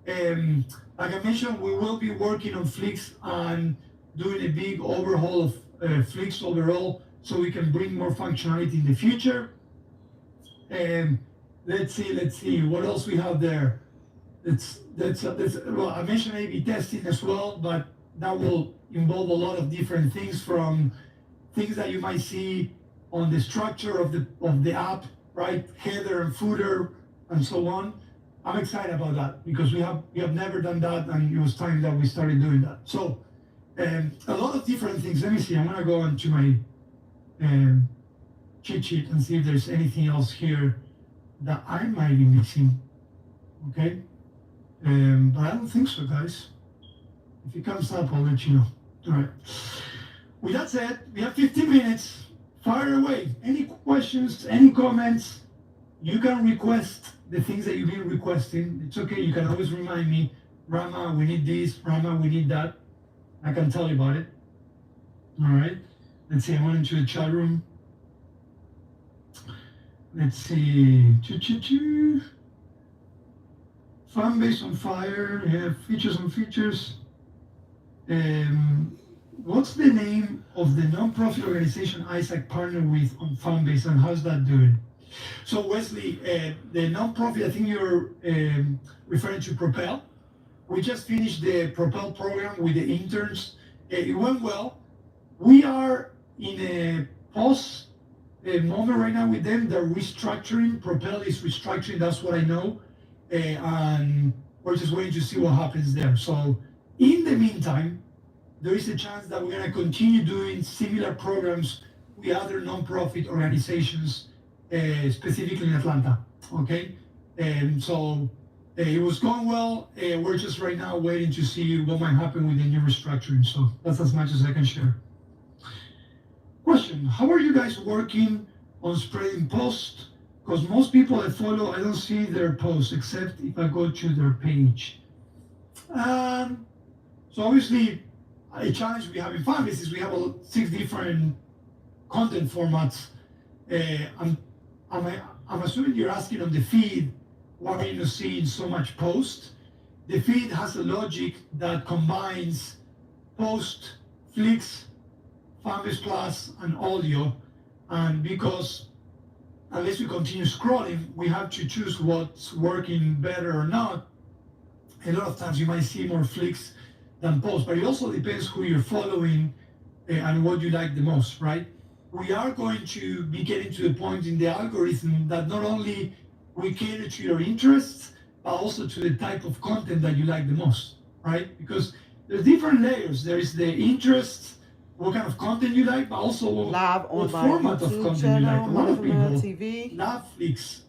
Like I mentioned, we will be working on Flix and doing a big overhaul of Flix overall so we can bring more functionality in the future. Let's see, what else we have there? Well, I mentioned A/B testing as well, but that will involve a lot of different things, from things that you might see on the structure of the app, right? Header and footer and so on. I'm excited about that because we have never done that, and it was time that we started doing that. So a lot of different things. Let me see. I'm gonna go into my cheat sheet and see if there's anything else here that I might be missing. Okay, but I don't think so, guys. If it comes up, I'll let you know. All right. With that said, we have 15 minutes. Fire away. Any questions? Any comments? You can request the things that you've been requesting. It's okay. You can always remind me, Rama, we need this. Rama, we need that. I can tell you about it. All right. Let's see, I went into the chat room. Let's see. Fanbase on fire. Yeah, features on features. What's the name of the non-profit organization Isaac partnered with on Fanbase, and how's that doing? So Wesley, the non-profit, I think you're referring to Propel. We just finished the Propel program with the interns. It went well. We are in a pause moment right now with them. They're restructuring. Propel is restructuring. That's what I know, and we're just waiting to see what happens there. So in the meantime, there is a chance that we're going to continue doing similar programs with other nonprofit organizations, specifically in Atlanta. Okay, and so it was going well. We're just right now waiting to see what might happen with the new restructuring. So that's as much as I can share. Question: how are you guys working on spreading posts? Because most people I follow, I don't see their posts except if I go to their page. So obviously, a challenge we have in Fanbase is we have 6 different content formats. I'm assuming you're asking on the feed, why are you not seeing so much post? The feed has a logic that combines post, flicks, Fanbase Plus, and audio. And because unless we continue scrolling, we have to choose what's working better or not. A lot of times you might see more flicks than posts, but it also depends who you're following and what you like the most, right? We are going to be getting to the point in the algorithm that not only we cater to your interests, but also to the type of content that you like the most, right? Because there's different layers. There is the interests, what kind of content you like, but also what format of content you like. A lot of people love flicks,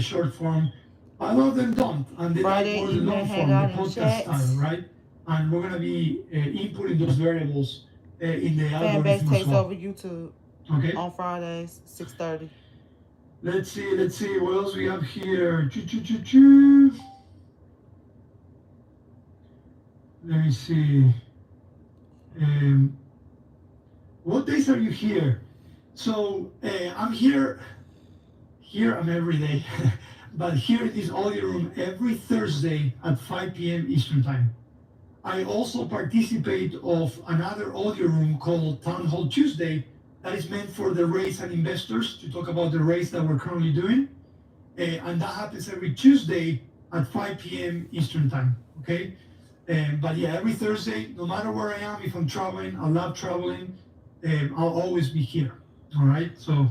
short form. A lot of them don't, and they like more the long form, the podcast style, right? And we're gonna be inputting those variables in the algorithm Fanbase as takes well. over YouTube. Okay. On Fridays, 6:30. Let's see. What else we have here? Let me see. What days are you here? So I'm here. Here I'm every day, but here in this audio room every Thursday at 5 p.m. Eastern Time. I also participate of another audio room called Town Hall Tuesday that is meant for the race and investors to talk about the race that we're currently doing. And that happens every Tuesday at 5 p.m. Eastern Time, okay? But yeah, every Thursday, no matter where I am, if I'm traveling, I love traveling, I'll always be here, all right? So,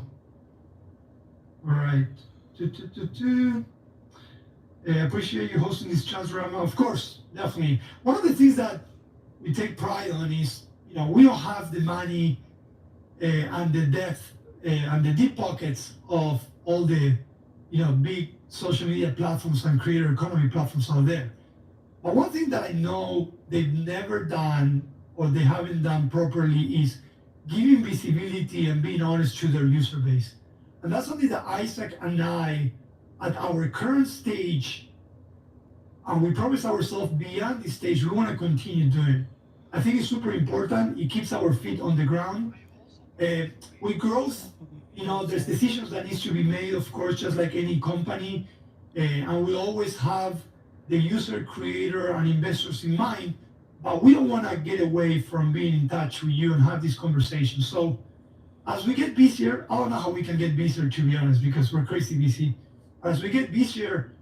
all right. Appreciate you hosting this chance, Rama. Of course, definitely. One of the things that we take pride on is, we don't have the money and the depth and the deep pockets of all the, big social media platforms and creator economy platforms out there. But one thing that I know they've never done or they haven't done properly is giving visibility and being honest to their user base. And that's something that Isaac and I, at our current stage, and we promise ourselves beyond this stage, we want to continue doing. I think it's super important. It keeps our feet on the ground. With growth, there's decisions that needs to be made, of course, just like any company. And we always have the user, creator, and investors in mind, but we don't want to get away from being in touch with you and have this conversation. So as we get busier, I don't know how we can get busier, to be honest, because we're crazy busy. As we get busier,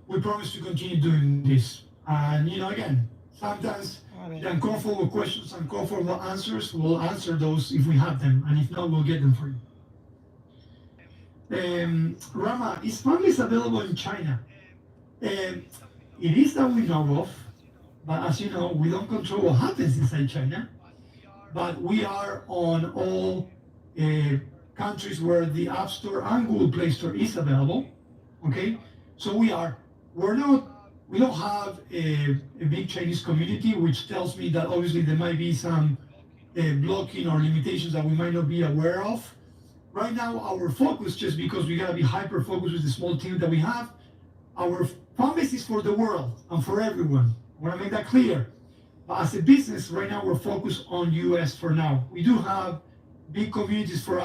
we promise to continue doing this. And, again, sometimes the uncomfortable questions, uncomfortable answers, we'll answer those if we have them. And if not, we'll get them for you. Rama, is Fanbase available in China? It is that we know of, but as you know, we don't control what happens inside China. But we are on all countries where the App Store and Google Play Store is available. Okay, so we don't have a big Chinese community, which tells me that obviously there might be some blocking or limitations that we might not be aware of. Right now, our focus, just because we gotta be hyper focused with the small team that we have, our Fanbase is for the world and for everyone. I want to make that clear. But as a business, right now we're focused on US for now. We do have big communities for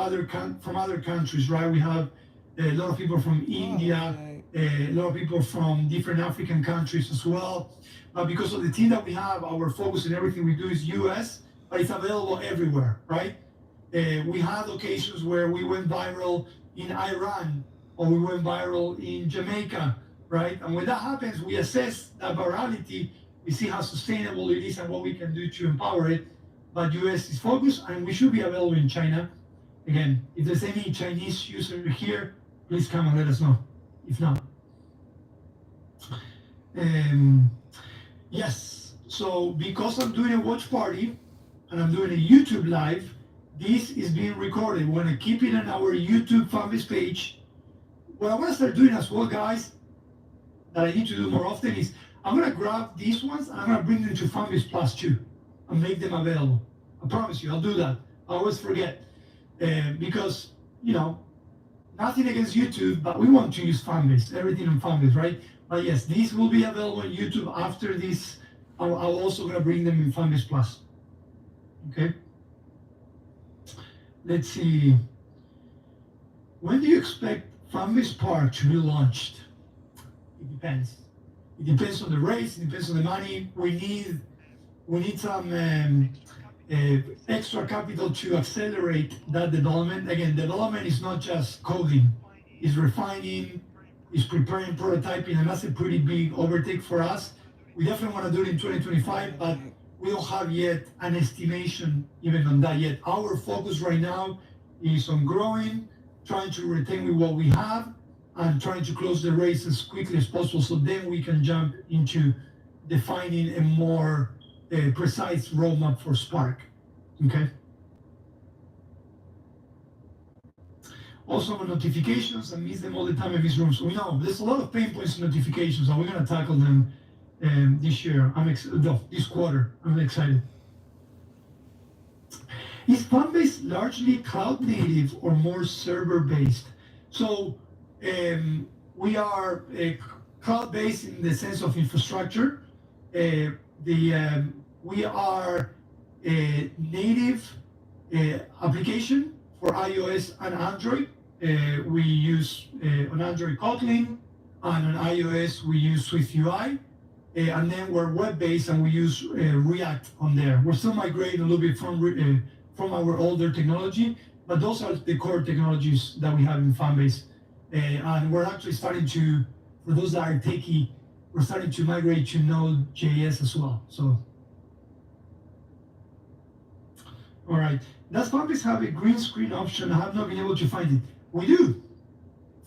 from other countries, right? We have a lot of people from India, a lot of people from different African countries as well. But because of the team that we have, our focus and everything we do is US, but it's available everywhere, right? We had occasions where we went viral in Iran or we went viral in Jamaica, right? And when that happens, we assess that virality, we see how sustainable it is and what we can do to empower it. But US is focused and we should be available in China. Again, if there's any Chinese user here, please come and let us know. If not. Yes, so because I'm doing a watch party and I'm doing a YouTube live, this is being recorded. We're gonna keep it on our YouTube Fanbase page. What I wanna start doing as well, guys, that I need to do more often is I'm gonna grab these ones and I'm gonna bring them to Fanbase Plus too and make them available. I promise you, I'll do that. I always forget because, you know, nothing against YouTube, but we want to use Fanbase, everything on Fanbase, right? But yes, these will be available on YouTube after this. I'm also gonna bring them in Fanbase Plus. Okay. Let's see. When do you expect Fanbase Park to be launched? It depends. It depends on the race. It depends on the money. We need some extra capital to accelerate that development. Again, development is not just coding; it's refining, it's preparing prototyping, and that's a pretty big overtake for us. We definitely want to do it in 2025, but we don't have yet an estimation even on that yet. Our focus right now is on growing, trying to retain with what we have, and trying to close the race as quickly as possible so then we can jump into defining a more precise roadmap for Spark. Okay. Also on notifications, I miss them all the time in this room. So we know there's a lot of pain points in notifications, and we're gonna tackle them this year. This quarter. I'm excited. Is Fanbase largely cloud native or more server based? So we are cloud based in the sense of infrastructure. We are a native application for iOS and Android. We use on Android Kotlin, and on iOS we use Swift UI. And then we're web-based and we use React on there. We're still migrating a little bit from our older technology, but those are the core technologies that we have in Fanbase. And we're actually starting to, for those that are techie, we're starting to migrate to Node.js as well. So, all right. Does Fanbase have a green screen option? I have not been able to find it. We do.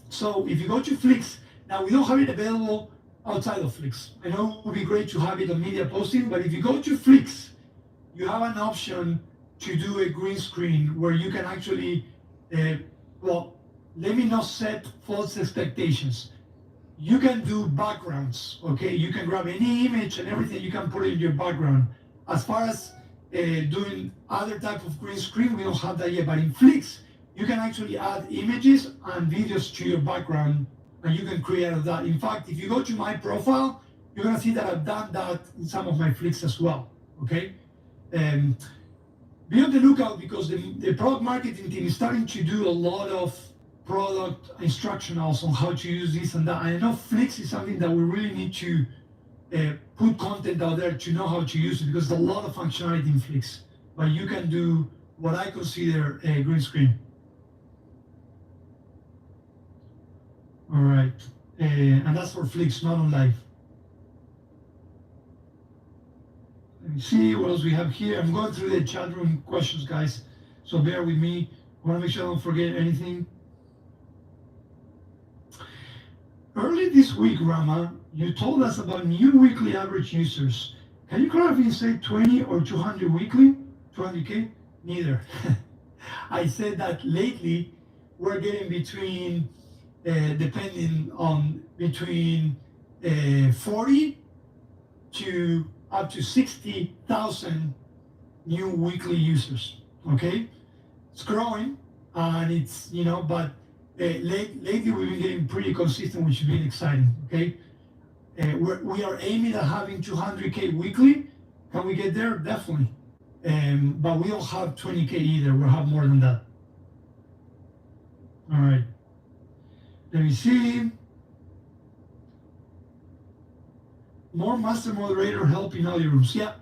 So if you go to Flix, now we don't have it available outside of Flix. I know it would be great to have it on media posting, but if you go to Flix, you have an option to do a green screen where you can actually, let me not set false expectations. You can do backgrounds, okay? You can grab any image and everything, you can put it in your background. As far as doing other type of green screen, we don't have that yet, but in Flix, you can actually add images and videos to your background, and you can create that. In fact, if you go to my profile, you're gonna see that I've done that in some of my Flix as well, okay? Be on the lookout because the product marketing team is starting to do a lot of product instructionals on how to use this and that. And I know Flix is something that we really need to put content out there to know how to use it because there's a lot of functionality in Flix. But you can do what I consider a green screen. All right, and that's for Flix, not on live. Let me see what else we have here. I'm going through the chat room questions, guys, so bear with me. I want to make sure I don't forget anything. Early this week, Rama, you told us about new weekly average users. Can you clarify if you say 20 or 200 weekly? 200K? Neither. I said that lately we're getting between depending on between 40 to up to 60,000 new weekly users. Okay, it's growing, and it's but lately we've been getting pretty consistent, which has been exciting. Okay, we are aiming at having 200K weekly, Can we get there? Definitely. But we don't have 20K either. We'll have more than that. All right. Let me see. More master moderator help in audio rooms. Yeah,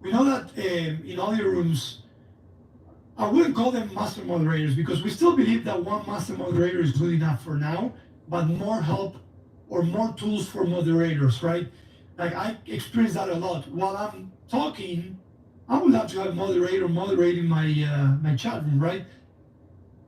we know that in audio rooms, I wouldn't call them master moderators because we still believe that one master moderator is good enough for now, but more help or more tools for moderators, right? Like I experience that a lot. While I'm talking, I would love to have a moderator moderating my my chat room, right?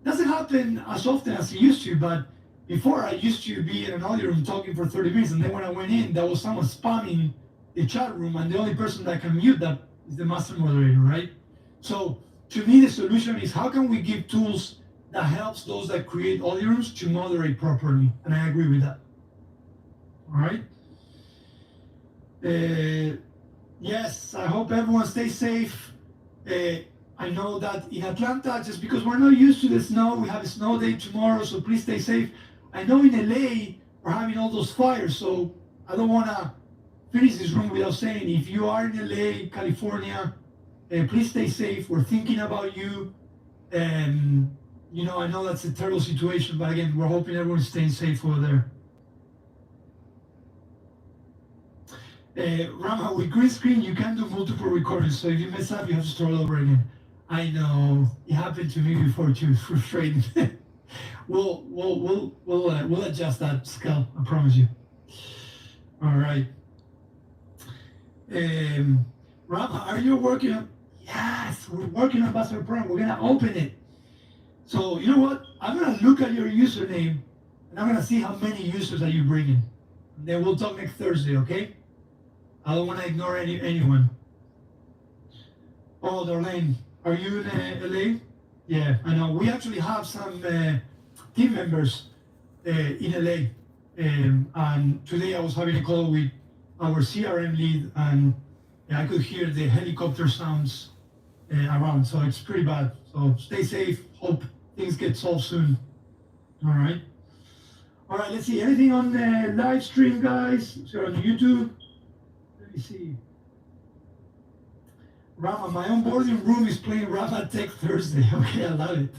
Doesn't happen as often as it used to, but before I used to be in an audio room talking for 30 minutes, and then when I went in, there was someone spamming the chat room, and the only person that can mute that is the master moderator, right? So to me, the solution is how can we give tools that helps those that create audio rooms to moderate properly, and I agree with that. All right. Yes, I hope everyone stays safe. I know that in Atlanta, just because we're not used to the snow, we have a snow day tomorrow, so please stay safe. I know in LA, we're having all those fires, so I don't want to finish this room without saying, if you are in LA, California, please stay safe. We're thinking about you. And, you know, I know that's a terrible situation, but again, we're hoping everyone's staying safe over there. Rama, with green screen, you can do multiple recordings, so if you mess up, you have to start over again. I know, it happened to me before too, it's frustrating. We'll adjust that, Scale, I promise you. All right. Rama, are you working on? Yes, we're working on Ambassador Program. We're gonna open it. So you know what? I'm gonna look at your username, and I'm gonna see how many users are you bringing. And then we'll talk next Thursday, okay? I don't want to ignore anyone. Oh, Darlene, are you in LA? Yeah, I know. We actually have some team members in LA. And today I was having a call with our CRM lead, and I could hear the helicopter sounds around. So it's pretty bad. So stay safe. Hope things get solved soon. All right. All right, let's see. Anything on the live stream, guys? So on YouTube? Let me see. Rama, my onboarding room is playing Rama Tech Thursday. Okay, I love it.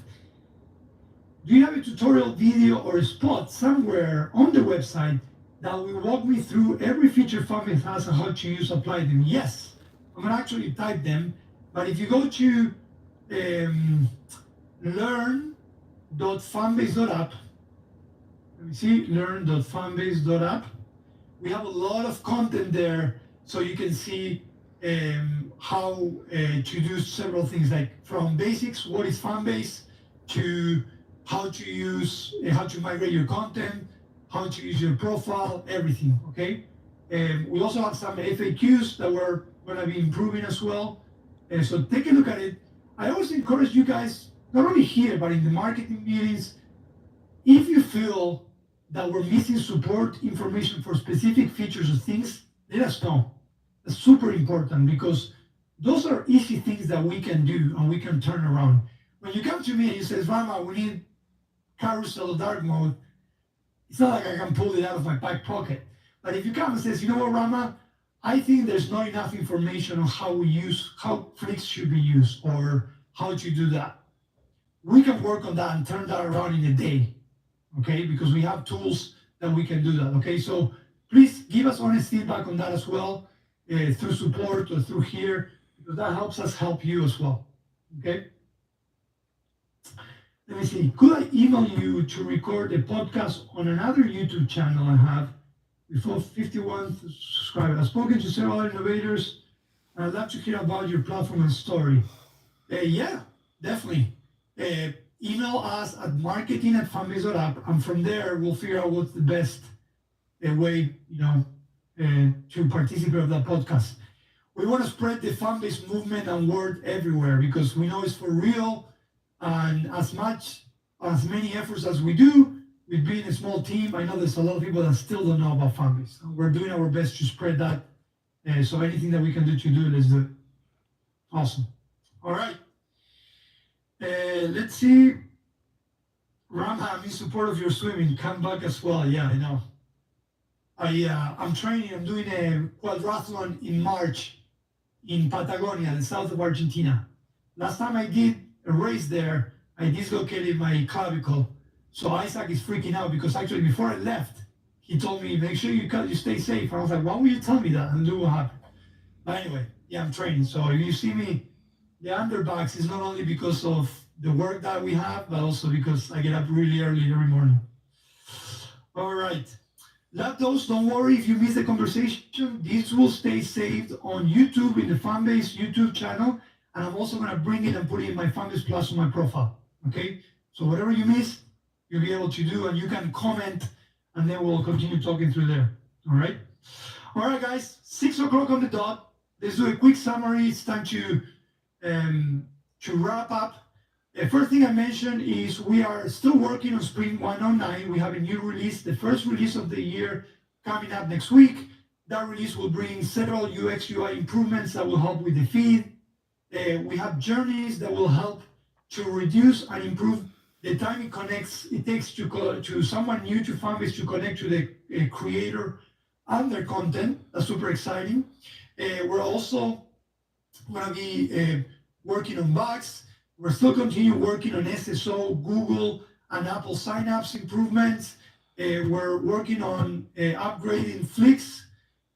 Do you have a tutorial video or a spot somewhere on the website that will walk me through every feature Fanbase has and how to use apply them? Yes, I'm gonna actually type them. But if you go to learn.fanbase.app, let me see, learn.fanbase.app, we have a lot of content there, so you can see how to do several things, like from basics, what is Fanbase, to how to use, how to migrate your content, how to use your profile, everything, okay? We also have some FAQs that we're gonna be improving as well. So take a look at it. I always encourage you guys, not only here, but in the marketing meetings, if you feel that we're missing support information for specific features or things, let us know. That's super important, because those are easy things that we can do and we can turn around. When you come to me and you say, Rama, we need carousel dark mode, it's not like I can pull it out of my back pocket. But if you come and says, you know what, Rama, I think there's not enough information on how flicks should be used or how to do that, we can work on that and turn that around in a day, okay? Because we have tools that we can do that, okay? So please give us honest feedback on that as well, through support or through here, because that helps us help you as well, okay? Let me see, could I email you to record a podcast on another YouTube channel I have before 51 subscribers? I've spoken to several other innovators, and I'd love to hear about your platform and story. Yeah, definitely. Email us at marketing@fanbase.app, and from there we'll figure out what's the best way, to participate in that podcast. We want to spread the Fanbase movement and word everywhere, because we know it's for real. And as many efforts as we do, with being a small team, I know there's a lot of people that still don't know about Fanbase. We're doing our best to spread that. So anything that we can do to do it, let's do it. Awesome. All right. Let's see. Rama, I'm in support of your swimming. Come back as well. Yeah, I know. I'm training. I'm doing a quadrathlon in March in Patagonia, the south of Argentina. Last time I did a race there, I dislocated my clavicle. So Isaac is freaking out because actually before I left, he told me, make sure you stay safe. And I was like, why would you tell me that? And look what happened. But anyway, yeah, I'm training. So if you see me, the underbox is not only because of the work that we have, but also because I get up really early every morning. All right. Love those. Don't worry if you miss the conversation. This will stay saved on YouTube in the Fanbase YouTube channel. And I'm also going to bring it and put it in my Fanbase Plus on my profile. Okay? So whatever you miss, you'll be able to do, and you can comment, and then we'll continue talking through there. All right? All right, guys. 6 o'clock on the dot. Let's do a quick summary. It's time to wrap up. The first thing I mentioned is we are still working on Spring 109. We have a new release, the first release of the year, coming up next week. That release will bring several UX UI improvements that will help with the feed. We have journeys that will help to reduce and improve the time it takes to someone new to Fanbase to connect to the creator and their content. That's super exciting. We're also going to be working on bugs. We're still continuing working on SSO, Google, and Apple signups improvements. We're working on upgrading Flix.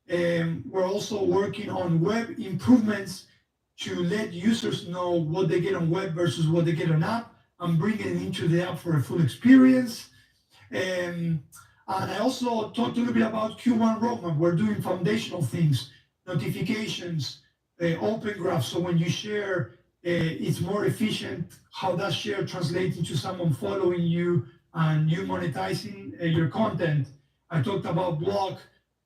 We're also working on web improvements to let users know what they get on web versus what they get on app, and bring it into the app for a full experience. And I also talked a little bit about Q1 roadmap. We're doing foundational things, notifications, open graph. So when you share, it's more efficient how that share translates into someone following you and you monetizing your content. I talked about blog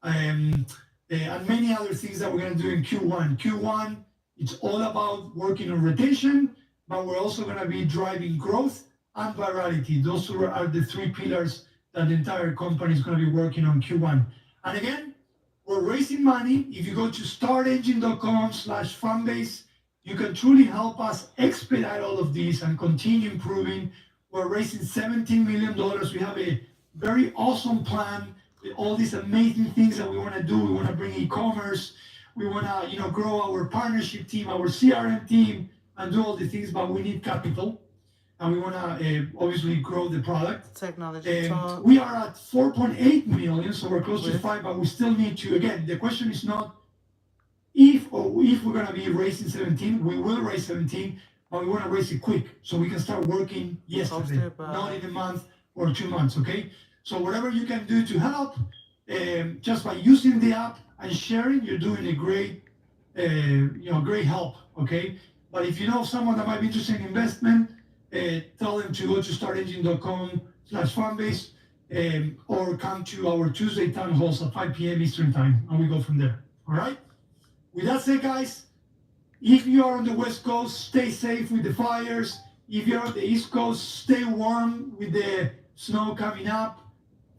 and many other things that we're going to do in Q1. Q1, it's all about working on retention, but we're also going to be driving growth and virality. Those are the 3 pillars that the entire company is going to be working on Q1. And again, we're raising money. If you go to startengine.com/fanbase, you can truly help us expedite all of these and continue improving. We're raising $17 million. We have a very awesome plan with all these amazing things that we want to do. We want to bring e-commerce. We want to, grow our partnership team, our CRM team, and do all the things, but we need capital. And we want to obviously grow the product. Technology talk. We are at 4.8 million, so we're close to 5, but we still need to, again, the question is not if we're going to be raising 17, we will raise 17, but we want to raise it quick so we can start working yesterday, not in a month or 2 months, okay? So whatever you can do to help, just by using the app and sharing, you're doing a great, great help, okay? But if you know someone that might be interested in investment, tell them to go to startengine.com/fanbase or come to our Tuesday town halls at 5 p.m. Eastern time, and we go from there, all right? With that said, guys, if you are on the West Coast, stay safe with the fires. If you're on the East Coast, stay warm with the snow coming up.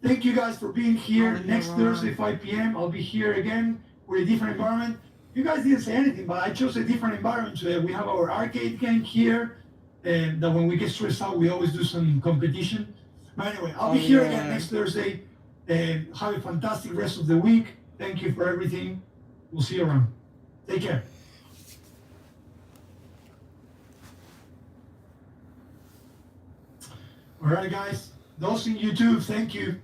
Thank you guys for being here. Next Thursday, 5 p.m., I'll be here again with a different environment. You guys didn't say anything, but I chose a different environment today. We have our arcade game here, that when we get stressed out, we always do some competition. But anyway, I'll be here again next Thursday. Have a fantastic rest of the week. Thank you for everything. We'll see you around. Take care. All right, guys. Those in YouTube, thank you.